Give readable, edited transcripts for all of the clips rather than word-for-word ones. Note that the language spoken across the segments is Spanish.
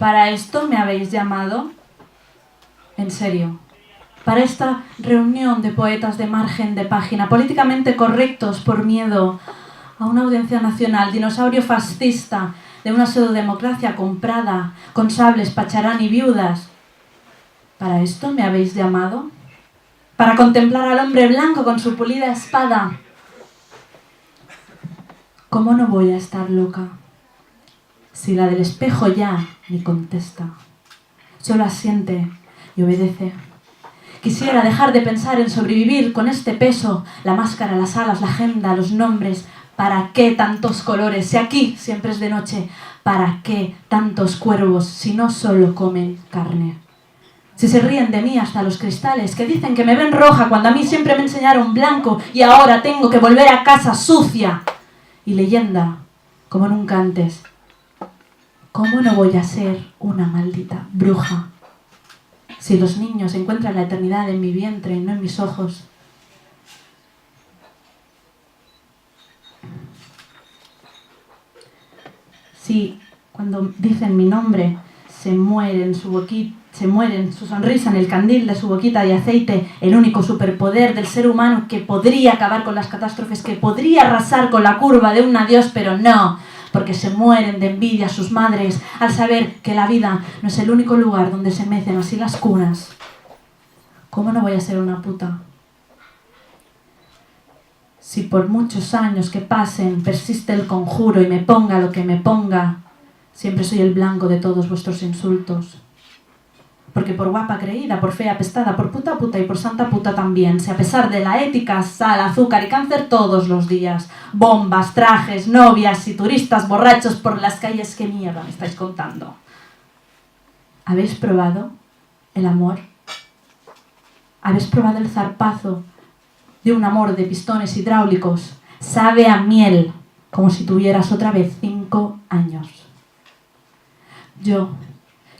¿Para esto me habéis llamado? En serio, para esta reunión de poetas de margen de página, políticamente correctos por miedo a una audiencia nacional, dinosaurio fascista de una pseudodemocracia comprada con sables, pacharán y viudas. ¿Para esto me habéis llamado? ¿Para contemplar al hombre blanco con su pulida espada? ¿Cómo no voy a estar loca? Si la del espejo ya ni contesta, solo asiente y obedece. Quisiera dejar de pensar en sobrevivir con este peso, la máscara, las alas, la agenda, los nombres. ¿Para qué tantos colores? Si aquí siempre es de noche, ¿para qué tantos cuervos si no solo comen carne? Si se ríen de mí hasta los cristales, que dicen que me ven roja cuando a mí siempre me enseñaron blanco y ahora tengo que volver a casa sucia y leyenda como nunca antes. ¿Cómo no voy a ser una maldita bruja? Si los niños encuentran la eternidad en mi vientre y no en mis ojos. Si cuando dicen mi nombre se mueren su boquita, se mueren su sonrisa en el candil de su boquita de aceite, el único superpoder del ser humano que podría acabar con las catástrofes, que podría arrasar con la curva de un adiós, pero no, porque se mueren de envidia sus madres al saber que la vida no es el único lugar donde se mecen así las cunas. ¿Cómo no voy a ser una puta? Si por muchos años que pasen persiste el conjuro y me ponga lo que me ponga, siempre soy el blanco de todos vuestros insultos. Porque por guapa creída, por fea apestada, por puta puta y por santa puta también, si a pesar de la ética, sal, azúcar y cáncer todos los días, bombas, trajes, novias y turistas borrachos por las calles, ¿qué mierda me estáis contando? ¿Habéis probado el amor? ¿Habéis probado el zarpazo de un amor de pistones hidráulicos? Sabe a miel, como si tuvieras otra vez 5 años. Yo,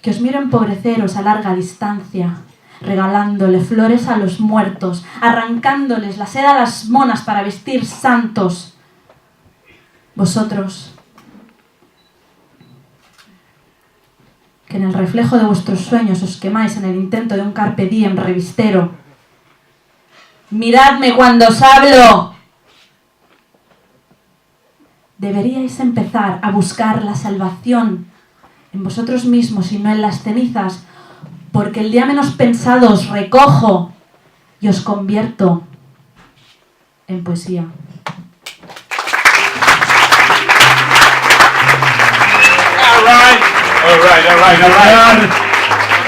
que os miro empobreceros a larga distancia, regalándole flores a los muertos, arrancándoles la seda a las monas para vestir santos. Vosotros, que en el reflejo de vuestros sueños os quemáis en el intento de un carpe diem revistero. ¡Miradme cuando os hablo! Deberíais empezar a buscar la salvación en vosotros mismos y no en las cenizas, porque el día menos pensado os recojo y os convierto en poesía. All right.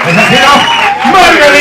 Esa ha sido Margaret